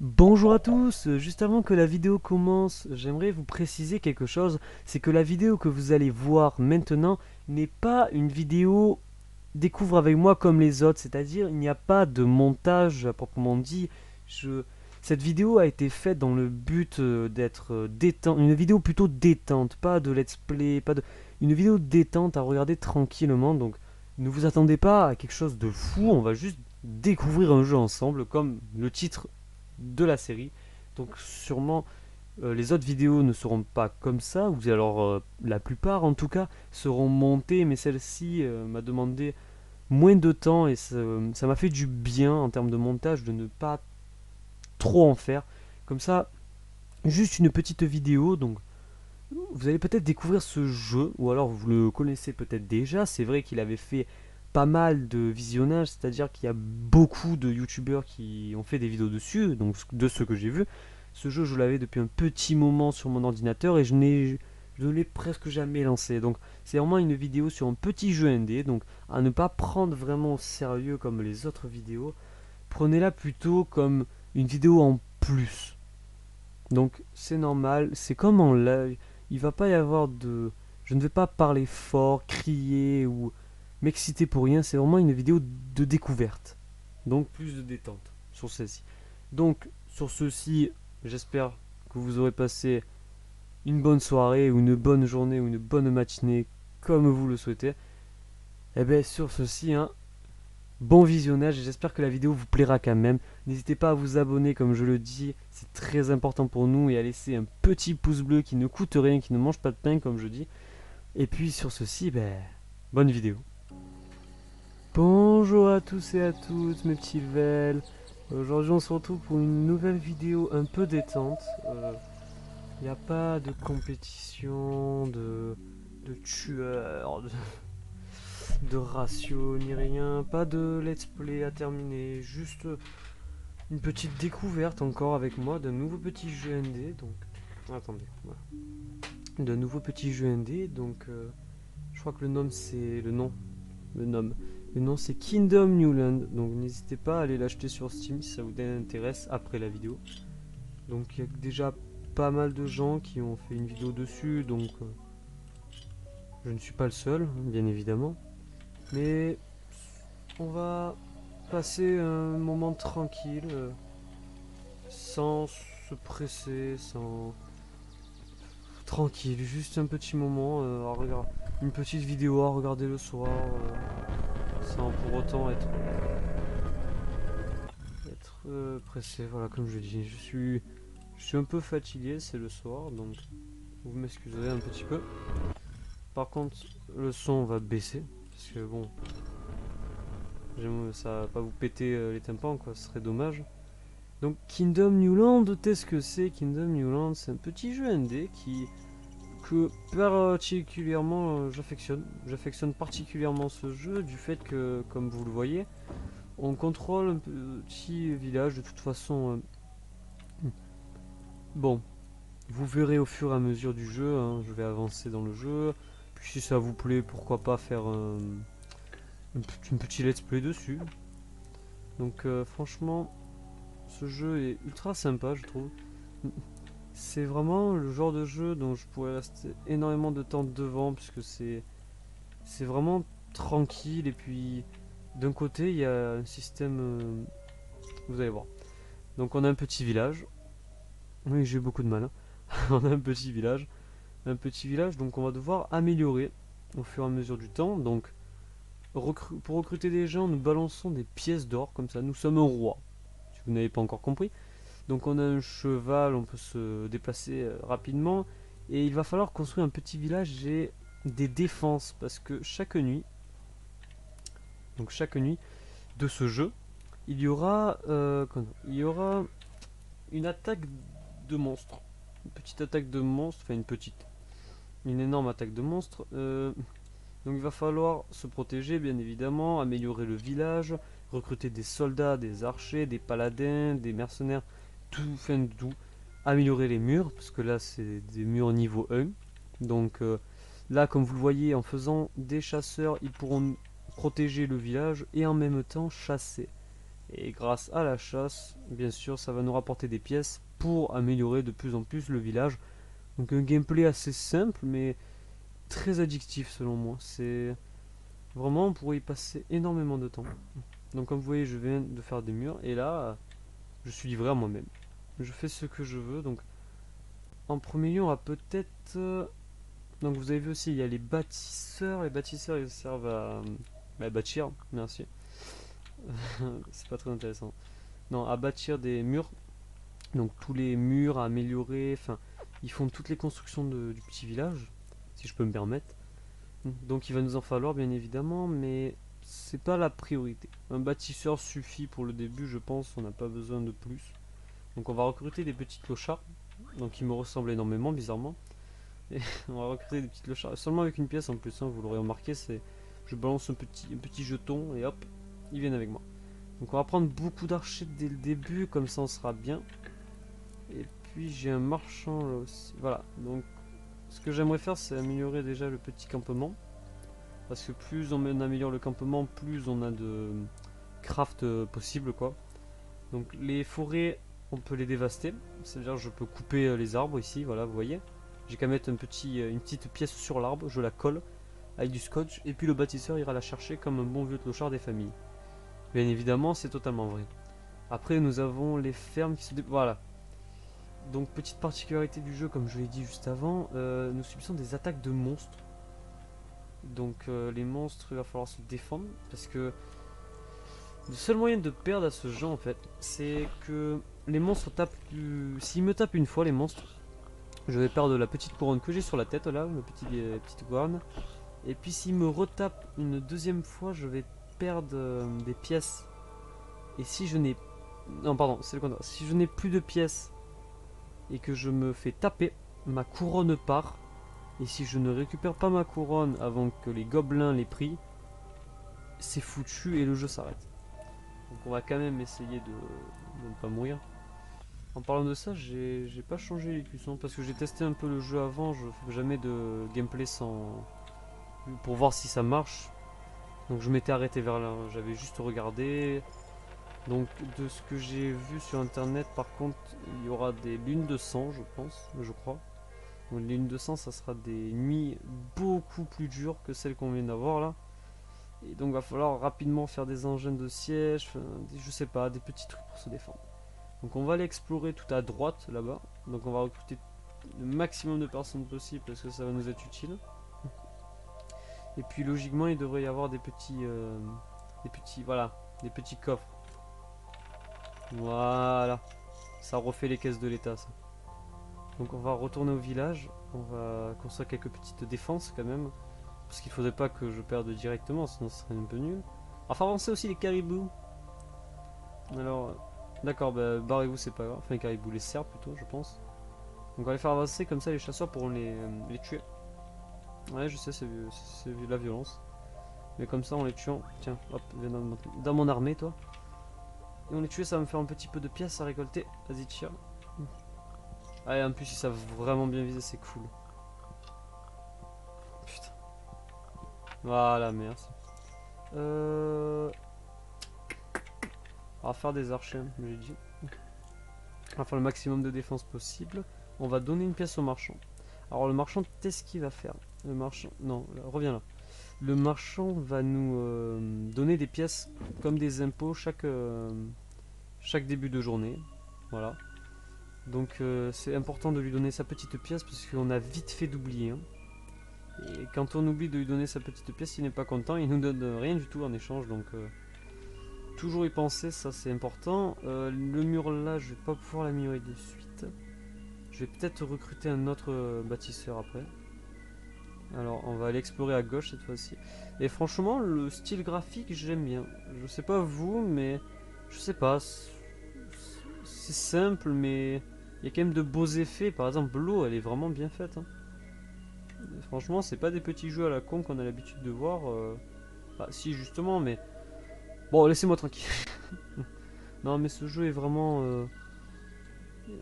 Bonjour à tous, juste avant que la vidéo commence, j'aimerais vous préciser quelque chose, c'est que la vidéo que vous allez voir maintenant n'est pas une vidéo découvre avec moi comme les autres, c'est-à-dire il n'y a pas de montage à proprement dit. Je... Cette vidéo a été faite dans le but d'être détente, une vidéo plutôt détente, pas de let's play, pas de... une vidéo détente à regarder tranquillement, donc ne vous attendez pas à quelque chose de fou, on va juste découvrir un jeu ensemble comme le titre de la série. Donc sûrement les autres vidéos ne seront pas comme ça, ou alors la plupart en tout cas seront montées, mais celle-ci m'a demandé moins de temps et ça m'a fait du bien en termes de montage de ne pas trop en faire. Comme ça, juste une petite vidéo, donc vous allez peut-être découvrir ce jeu, ou alors vous le connaissez peut-être déjà. C'est vrai qu'il avait fait pas mal de visionnages, c'est-à-dire qu'il y a beaucoup de youtubeurs qui ont fait des vidéos dessus, donc de ce que j'ai vu. Ce jeu, je l'avais depuis un petit moment sur mon ordinateur et je ne l'ai presque jamais lancé. Donc c'est vraiment une vidéo sur un petit jeu indé, donc à ne pas prendre vraiment au sérieux comme les autres vidéos. Prenez-la plutôt comme une vidéo en plus. Donc c'est normal, c'est comme en live, il va pas y avoir de... Je ne vais pas parler fort, crier ou m'exciter pour rien, c'est vraiment une vidéo de découverte. Donc plus de détente sur celle-ci. Donc sur ceci, j'espère que vous aurez passé une bonne soirée ou une bonne journée ou une bonne matinée comme vous le souhaitez. Et bien sur ceci, hein, bon visionnage et j'espère que la vidéo vous plaira quand même. N'hésitez pas à vous abonner comme je le dis, c'est très important pour nous et à laisser un petit pouce bleu qui ne coûte rien, qui ne mange pas de pain comme je dis. Et puis sur ceci, bonne vidéo. Bonjour à tous et à toutes mes petits vels. Aujourd'hui on se retrouve pour une nouvelle vidéo un peu détente. Il n'y a pas de compétition, de tueurs, de ratio ni rien, pas de let's play à terminer, juste une petite découverte encore avec moi d'un nouveau petit jeu ND. Donc, attendez, voilà. D'un nouveau petit jeu ND. Donc, je crois que le nom c'est le nom. Le nom c'est Kingdom Newland. Donc, n'hésitez pas à aller l'acheter sur Steam si ça vous intéresse après la vidéo. Donc, il y a déjà pas mal de gens qui ont fait une vidéo dessus. Donc, je ne suis pas le seul, bien évidemment. Mais on va passer un moment tranquille, sans se presser, sans tranquille, juste un petit moment à regarder, une petite vidéo à regarder le soir, sans pour autant être pressé. Voilà, comme je dis, je suis un peu fatigué, c'est le soir, donc vous m'excuserez un petit peu. Par contre, le son va baisser, parce que bon, ça va pas vous péter les tympans, quoi, ce serait dommage. Donc Kingdom Newland, qu'est-ce que c'est Kingdom Newland? C'est un petit jeu indé que particulièrement j'affectionne. J'affectionne particulièrement ce jeu du fait que, comme vous le voyez, on contrôle un petit village. De toute façon, bon, vous verrez au fur et à mesure du jeu, hein, je vais avancer dans le jeu. Puis si ça vous plaît, pourquoi pas faire une petite let's play dessus. Donc franchement, ce jeu est ultra sympa, je trouve. C'est vraiment le genre de jeu dont je pourrais rester énormément de temps devant, puisque c'est vraiment tranquille. Et puis d'un côté, il y a un système, vous allez voir. Donc on a un petit village. Oui, j'ai eu beaucoup de mal, hein. On a un petit village, donc on va devoir améliorer au fur et à mesure du temps. Donc pour recruter des gens, nous balançons des pièces d'or comme ça. Nous sommes un roi, si vous n'avez pas encore compris. Donc on a un cheval, on peut se déplacer rapidement. Et il va falloir construire un petit village et des défenses. Parce que chaque nuit de ce jeu, il y aura une attaque de monstres. Une petite attaque de monstres, enfin une énorme attaque de monstres. Donc il va falloir se protéger bien évidemment, améliorer le village, recruter des soldats, des archers, des paladins, des mercenaires, tout, fin de tout. Améliorer les murs, parce que là c'est des murs niveau 1. Donc là comme vous le voyez, en faisant des chasseurs, ils pourront protéger le village et en même temps chasser. Et grâce à la chasse, bien sûr, ça va nous rapporter des pièces pour améliorer de plus en plus le village. Donc un gameplay assez simple, mais très addictif selon moi. C'est vraiment, on pourrait y passer énormément de temps. Donc comme vous voyez, je viens de faire des murs, et là, je suis livré à moi-même. Je fais ce que je veux, donc en premier lieu, on va peut-être... donc vous avez vu aussi, il y a les bâtisseurs. Les bâtisseurs, ils servent à bâtir, merci. C'est pas très intéressant. Non, à bâtir des murs. Donc tous les murs à améliorer, enfin, ils font toutes les constructions du petit village, si je peux me permettre. Donc il va nous en falloir bien évidemment, mais c'est pas la priorité. Un bâtisseur suffit pour le début, je pense, on n'a pas besoin de plus. Donc on va recruter des petits clochards, donc ils me ressemblent énormément bizarrement. Et on va recruter des petits clochards, seulement avec une pièce en plus, hein, vous l'aurez remarqué, c'est je balance un petit jeton et hop, ils viennent avec moi. Donc on va prendre beaucoup d'archers dès le début, comme ça on sera bien. Et puis j'ai un marchand là aussi. Voilà, donc ce que j'aimerais faire c'est améliorer déjà le petit campement. Parce que plus on améliore le campement, plus on a de craft possible quoi. Donc les forêts, on peut les dévaster. C'est-à-dire je peux couper les arbres ici, voilà, vous voyez. J'ai qu'à mettre une petite pièce sur l'arbre, je la colle avec du scotch. Et puis le bâtisseur ira la chercher comme un bon vieux clochard des familles. Bien évidemment, c'est totalement vrai. Après nous avons les fermes qui se... Voilà. Donc petite particularité du jeu, comme je l'ai dit juste avant, nous subissons des attaques de monstres. Donc les monstres, il va falloir se défendre parce que le seul moyen de perdre à ce jeu en fait, c'est que les monstres tapent s'ils me tapent une fois les monstres, je vais perdre la petite couronne que j'ai sur la tête là, la petite couronne. Et puis s'ils me retapent une deuxième fois, je vais perdre des pièces. Et si je n'ai... Non pardon, c'est le contraire. Si je n'ai plus de pièces et que je me fais taper, ma couronne part. Et si je ne récupère pas ma couronne avant que les gobelins l'aient pris, c'est foutu et le jeu s'arrête. Donc on va quand même essayer de ne pas mourir. En parlant de ça, j'ai pas changé les cuissons parce que j'ai testé un peu le jeu avant. Je fais jamais de gameplay sans pour voir si ça marche. Donc je m'étais arrêté vers là, j'avais juste regardé. Donc de ce que j'ai vu sur internet, par contre, il y aura des lunes de sang, je pense, je crois. Donc, les lunes de sang, ça sera des nuits beaucoup plus dures que celles qu'on vient d'avoir là. Et donc va falloir rapidement faire des engins de siège, je sais pas, des petits trucs pour se défendre. Donc on va aller explorer tout à droite là-bas. Donc on va recruter le maximum de personnes possible parce que ça va nous être utile. Et puis logiquement il devrait y avoir voilà, des petits coffres. Voilà, ça refait les caisses de l'état ça. Donc on va retourner au village, on va construire quelques petites défenses quand même. Parce qu'il faudrait pas que je perde directement, sinon ce serait un peu nul. Enfin avancer aussi les caribous. Alors, d'accord, bah, barrez-vous, c'est pas grave. Enfin, les caribous, les cerfs plutôt, je pense. Donc on va les faire avancer, comme ça les chasseurs pourront les tuer. Ouais, je sais, c'est la violence. Mais comme ça, en les tuant, tiens, hop, viens dans mon armée, toi. Et on les tue, ça va me faire un petit peu de pièces à récolter. Vas-y, tire. Ah, et en plus, ils savent vraiment bien viser, c'est cool. Putain. Voilà, merci. On va faire des archers, j'ai dit. On va faire le maximum de défense possible. On va donner une pièce au marchand. Alors le marchand, qu'est-ce qu'il va faire? Le marchand... Non, reviens là. Le marchand va nous donner des pièces comme des impôts chaque début de journée. Voilà. Donc c'est important de lui donner sa petite pièce parce qu'on a vite fait d'oublier. Hein. Et quand on oublie de lui donner sa petite pièce, il n'est pas content, il nous donne rien du tout en échange. Donc toujours y penser, ça c'est important. Le mur là, je vais pas pouvoir l'améliorer de suite. Je vais peut-être recruter un autre bâtisseur après. Alors on va aller explorer à gauche cette fois-ci. Et franchement le style graphique j'aime bien. Je sais pas vous mais je sais pas. C'est simple mais il y a quand même de beaux effets. Par exemple l'eau elle est vraiment bien faite. Hein. Franchement c'est pas des petits jeux à la con qu'on a l'habitude de voir. Bah si justement mais... Bon laissez-moi tranquille. Non mais ce jeu est vraiment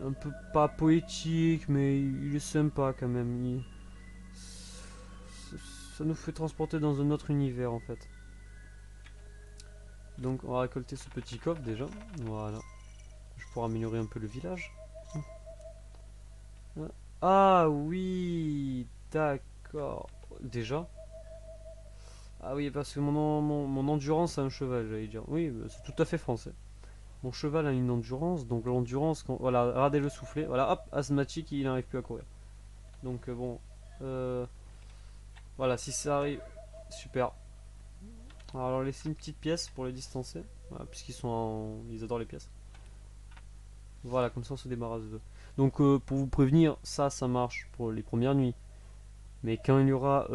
un peu pas poétique mais il est sympa quand même. Ça nous fait transporter dans un autre univers en fait. Donc on va récolter ce petit coffre déjà. Voilà. Je pourrais améliorer un peu le village. Ah oui, d'accord. Déjà. Ah oui, parce que mon endurance a un cheval, j'allais dire. Oui, bah, c'est tout à fait français. Mon cheval a une endurance, donc l'endurance, voilà, regardez le soufflet, voilà, hop, asthmatique, il n'arrive plus à courir. Donc bon, euh, voilà, si ça arrive, super. Alors laisser une petite pièce pour les distancer, voilà, puisqu'ils ils adorent les pièces. Voilà, comme ça on se débarrasse d'eux. Donc pour vous prévenir, ça marche pour les premières nuits. Mais quand il y aura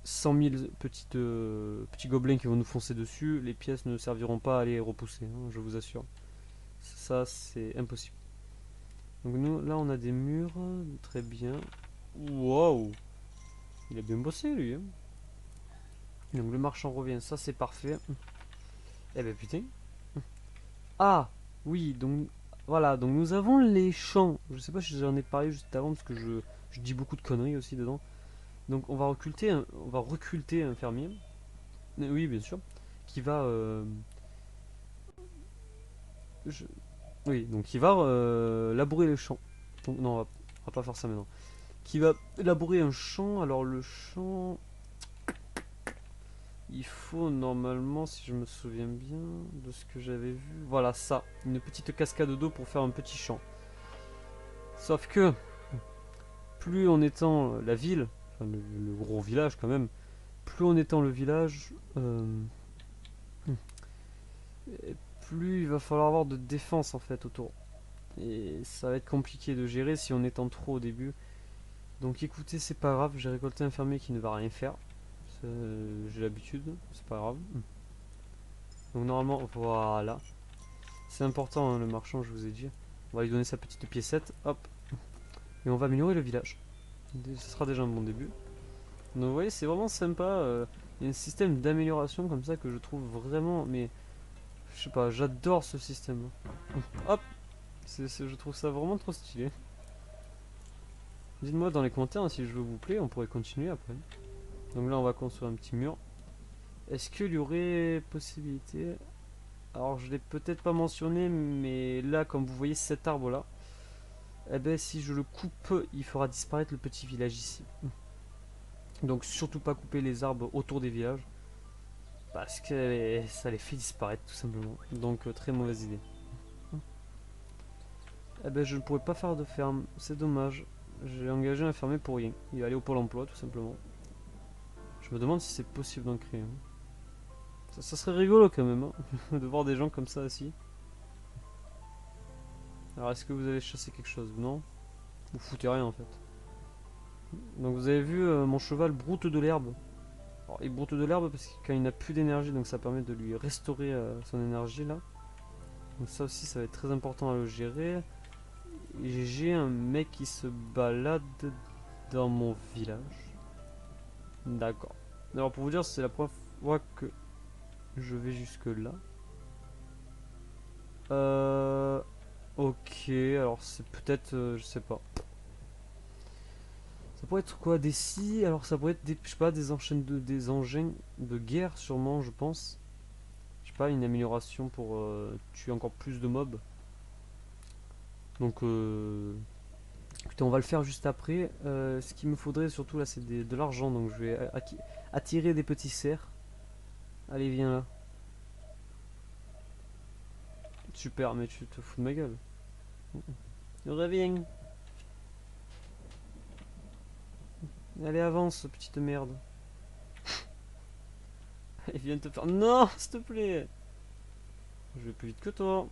100 000 petits gobelins qui vont nous foncer dessus, les pièces ne serviront pas à les repousser, hein, je vous assure. Ça, c'est impossible. Donc nous, là, on a des murs, très bien. Waouh, il a bien bossé lui, hein. Donc le marchand revient, ça c'est parfait. Eh ben putain. Ah, oui, donc voilà, donc nous avons les champs. Je sais pas si j'en ai parlé juste avant parce que je dis beaucoup de conneries aussi dedans. Donc on va recruter un fermier. Oui, bien sûr. Qui va je- oui, donc il va labourer les champs. Donc non, on va pas faire ça maintenant. Qui va labourer un champ. Alors le champ, il faut normalement, si je me souviens bien de ce que j'avais vu, voilà ça, une petite cascade d'eau pour faire un petit champ. Sauf que plus on étend la ville, enfin le gros village quand même, plus on étend le village, plus il va falloir avoir de défense en fait autour. Et ça va être compliqué de gérer si on étend trop au début. Donc écoutez, c'est pas grave, j'ai récolté un fermier qui ne va rien faire. J'ai l'habitude, c'est pas grave. Donc normalement, voilà. C'est important hein, le marchand, je vous ai dit. On va lui donner sa petite piécette, hop. Et on va améliorer le village. Ce sera déjà un bon début. Donc vous voyez, c'est vraiment sympa. Il y a un système d'amélioration comme ça que je trouve vraiment... Mais je sais pas, j'adore ce système. Hop, je trouve ça vraiment trop stylé. Dites-moi dans les commentaires hein, si le jeu vous plaît, on pourrait continuer après. Donc là on va construire un petit mur. Est-ce qu'il y aurait possibilité... Alors je l'ai peut-être pas mentionné, mais là comme vous voyez cet arbre là, eh ben si je le coupe, il fera disparaître le petit village ici. Donc surtout pas couper les arbres autour des villages, parce que ça les fait disparaître tout simplement. Donc très mauvaise idée. Eh ben je ne pourrais pas faire de ferme, c'est dommage. J'ai engagé un fermier pour rien. Il va aller au pôle emploi tout simplement. Je me demande si c'est possible d'en créer un. Ça serait rigolo quand même, hein, de voir des gens comme ça assis. Alors est-ce que vous allez chasser quelque chose? Non? Vous foutez rien en fait. Donc vous avez vu, mon cheval broute de l'herbe. Alors, il broute de l'herbe parce que quand il n'a plus d'énergie, donc ça permet de lui restaurer son énergie là. Donc ça aussi, ça va être très important à le gérer. Et j'ai un mec qui se balade dans mon village. D'accord. Alors pour vous dire, c'est la première fois que je vais jusque là. Ok, alors c'est peut-être, je sais pas. Ça pourrait être quoi? Des scies? Alors ça pourrait être des, je sais pas, des engins de guerre sûrement, je pense. Je sais pas, une amélioration pour tuer encore plus de mobs. Donc écoutez, on va le faire juste après. Ce qu'il me faudrait surtout là, c'est de l'argent. Donc je vais attirer des petits cerfs. Allez, viens là. Super, mais tu te fous de ma gueule. Reviens. Allez, avance, petite merde. Allez, viens te faire. Non, s'il te plaît. Je vais plus vite que toi.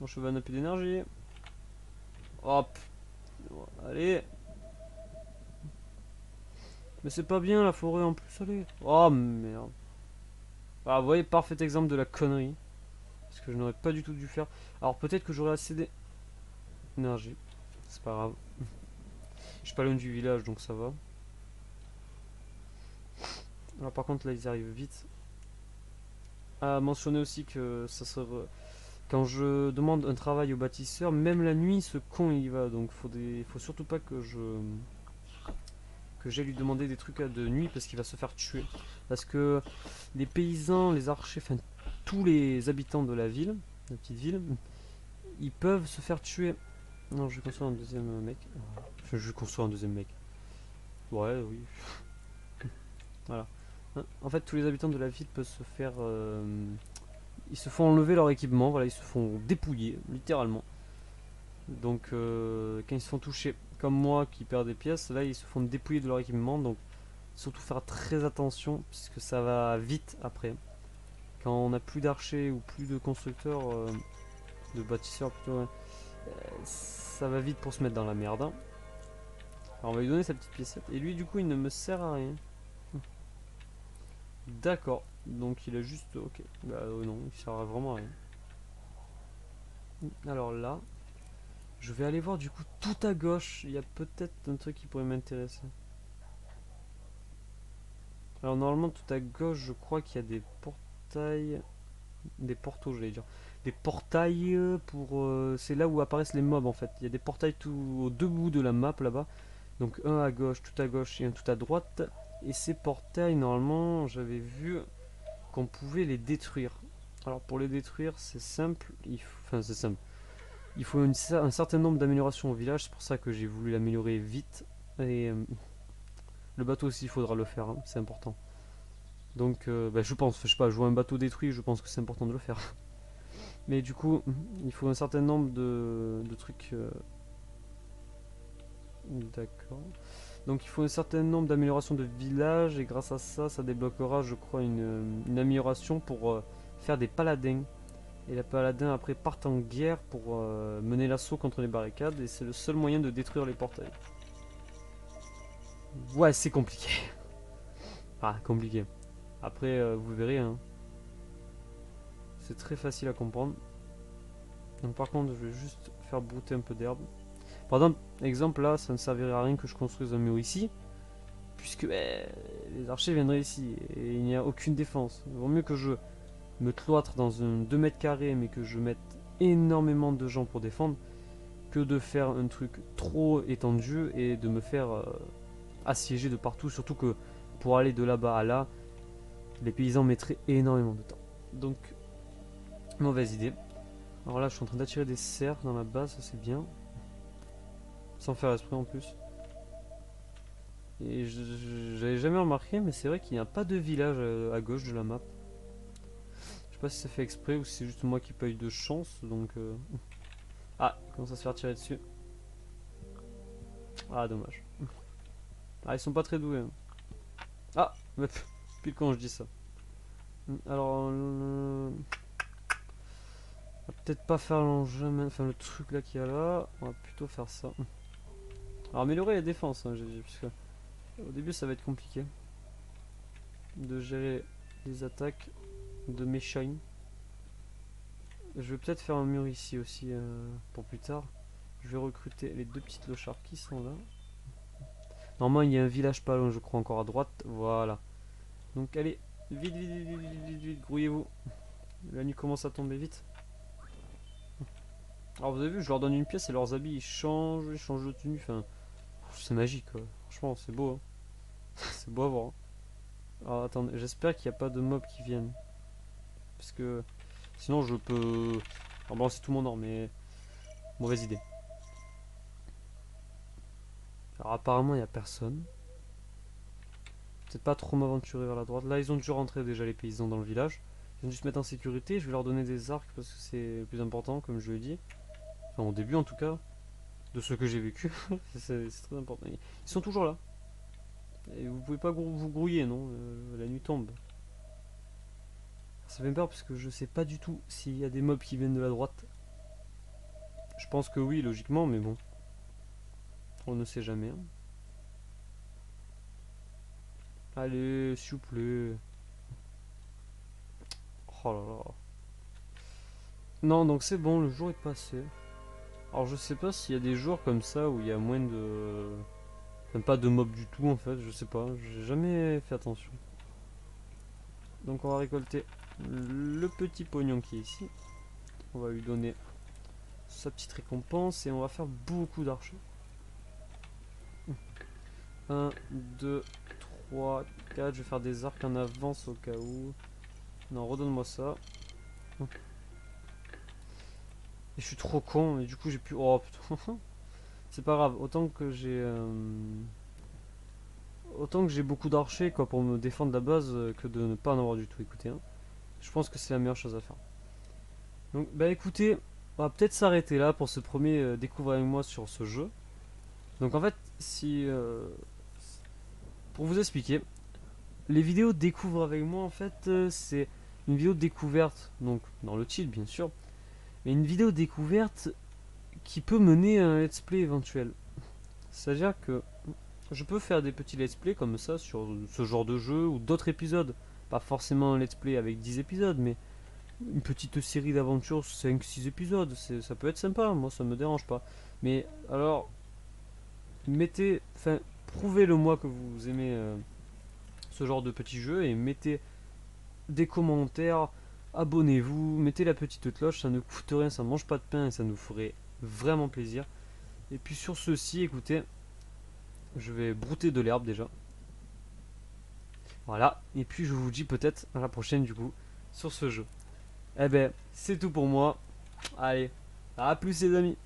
Mon cheval n'a plus d'énergie. Hop. Allez. Mais c'est pas bien la forêt en plus, allez. Oh merde. Ah, vous voyez, parfait exemple de la connerie. Parce que je n'aurais pas du tout dû faire. Alors peut-être que j'aurais assez d'énergie. C'est pas grave. Je suis pas loin du village donc ça va. Alors par contre là ils arrivent vite. À mentionner aussi que ça sera... Quand je demande un travail au bâtisseur, même la nuit ce con il y va. Donc faut surtout pas que j'aille lui demander des trucs de nuit parce qu'il va se faire tuer. Parce que les paysans, les archers, enfin tous les habitants de la ville, la petite ville, ils peuvent se faire tuer. Non, je vais construire un deuxième mec. Enfin, je vais construire un deuxième mec. Ouais, oui. Voilà. En fait, tous les habitants de la ville peuvent se faire... ils se font enlever leur équipement, voilà, ils se font dépouiller, littéralement. Donc, quand ils se font toucher, comme moi qui perds des pièces, là, ils se font dépouiller de leur équipement. Donc, surtout faire très attention, puisque ça va vite après. Quand on n'a plus d'archers ou plus de constructeurs, de bâtisseurs plutôt, ouais, ça va vite pour se mettre dans la merde, hein. Alors on va lui donner sa petite piécette. Et lui du coup il ne me sert à rien. D'accord. Donc il a juste... Ok. Bah non, il sert vraiment à rien. Alors là, je vais aller voir du coup tout à gauche. Il y a peut-être un truc qui pourrait m'intéresser. Alors normalement tout à gauche je crois qu'il y a des portails... Des portos j'allais dire. Des portails pour... c'est là où apparaissent les mobs en fait. Il y a des portails tout aux deux bouts de la map là-bas. Donc un à gauche, tout à gauche et un tout à droite. Et ces portails, normalement, j'avais vu qu'on pouvait les détruire. Alors pour les détruire, c'est simple. Enfin, c'est simple. Il faut un certain nombre d'améliorations au village. C'est pour ça que j'ai voulu l'améliorer vite. Et le bateau aussi, il faudra le faire. Hein, c'est important. Donc, bah, je pense, je sais pas, je vois un bateau détruit, je pense que c'est important de le faire. Mais du coup, il faut un certain nombre de trucs. D'accord. Donc il faut un certain nombre d'améliorations de village et grâce à ça, ça débloquera, je crois, une amélioration pour faire des paladins. Et les paladins après partent en guerre pour mener l'assaut contre les barricades et c'est le seul moyen de détruire les portails. Ouais, c'est compliqué. Ah, compliqué. Après, vous verrez, hein. C'est très facile à comprendre. Donc par contre, je vais juste faire brouter un peu d'herbe. Par exemple, là, ça ne servirait à rien que je construise un mur ici. Puisque les archers viendraient ici et il n'y a aucune défense. Il vaut mieux que je me cloître dans un 2 mètres carrés mais que je mette énormément de gens pour défendre que de faire un truc trop étendu et de me faire assiéger de partout. Surtout que pour aller de là-bas à là, les paysans mettraient énormément de temps. Donc, mauvaise idée. Alors là, je suis en train d'attirer des cerfs dans la base, ça c'est bien. Sans faire esprit en plus. Et j'avais jamais remarqué, mais c'est vrai qu'il n'y a pas de village à gauche de la map. Je sais pas si ça fait exprès ou si c'est juste moi qui pas eu de chance, donc... Ah, il commence à se faire tirer dessus. Ah, dommage. Ah, ils sont pas très doués, hein. Ah, pile quand je dis ça. Alors, on va peut-être pas faire l'engin, enfin le truc là qu'il y a là. On va plutôt faire ça. Alors améliorer les défenses, hein, j'ai dit, puisque au début ça va être compliqué de gérer les attaques de mes shines. Je vais peut-être faire un mur ici aussi pour plus tard. Je vais recruter les deux petites lochards qui sont là. Normalement il y a un village pas loin je crois encore à droite. Voilà. Donc allez, vite, vite, vite, vite, vite, vite, grouillez-vous. La nuit commence à tomber vite. Alors vous avez vu, je leur donne une pièce et leurs habits ils changent de tenue. Enfin, c'est magique quoi. Franchement c'est beau, hein. C'est beau à voir, hein. Alors attendez, j'espère qu'il n'y a pas de mobs qui viennent. Parce que sinon je peux... Alors bon c'est tout mon or mais... Mauvaise idée. Alors apparemment il n'y a personne. Peut-être pas trop m'aventurer vers la droite. Là ils ont dû rentrer déjà les paysans dans le village. Ils ont dû se mettre en sécurité. Je vais leur donner des arcs parce que c'est le plus important comme je l'ai dit. Enfin au début en tout cas. De ce que j'ai vécu. C'est très important. Ils sont toujours là. Et vous pouvez pas vous grouiller non. La nuit tombe. Ça fait peur parce que je sais pas du tout s'il y a des mobs qui viennent de la droite. Je pense que oui logiquement mais bon. On ne sait jamais, hein. Allez, s'il vous plaît. Oh là là. Non, donc c'est bon, le jour est passé. Alors je sais pas s'il y a des jours comme ça où il y a moins de... Même pas de mobs du tout en fait, je sais pas. J'ai jamais fait attention. Donc on va récolter le petit pognon qui est ici. On va lui donner sa petite récompense et on va faire beaucoup d'archers. 1, 2, 3, 4. Je vais faire des arcs en avance au cas où. Non, redonne-moi ça. Et je suis trop con, et du coup j'ai pu... Oh putain. C'est pas grave, autant que j'ai beaucoup d'archers quoi pour me défendre de la base que de ne pas en avoir du tout. Écoutez, hein. Je pense que c'est la meilleure chose à faire. Donc bah écoutez, on va peut-être s'arrêter là pour ce premier découvrir avec moi sur ce jeu. Donc en fait, si pour vous expliquer, les vidéos découvre avec moi en fait c'est une vidéo de découverte, donc dans le titre bien sûr, mais une vidéo découverte qui peut mener à un let's play éventuel. C'est-à-dire que je peux faire des petits let's play comme ça sur ce genre de jeu ou d'autres épisodes. Pas forcément un let's play avec 10 épisodes, mais une petite série d'aventures, 5-6 épisodes, ça peut être sympa, moi ça me dérange pas. Mais alors, prouvez-le moi que vous aimez ce genre de petits jeux et mettez des commentaires, abonnez-vous, mettez la petite cloche, ça ne coûte rien, ça ne mange pas de pain et ça nous ferait vraiment plaisir. Et puis sur ceci, écoutez, je vais brouter de l'herbe déjà. Voilà, et puis je vous dis peut-être à la prochaine du coup sur ce jeu. Eh ben, c'est tout pour moi. Allez, à plus les amis.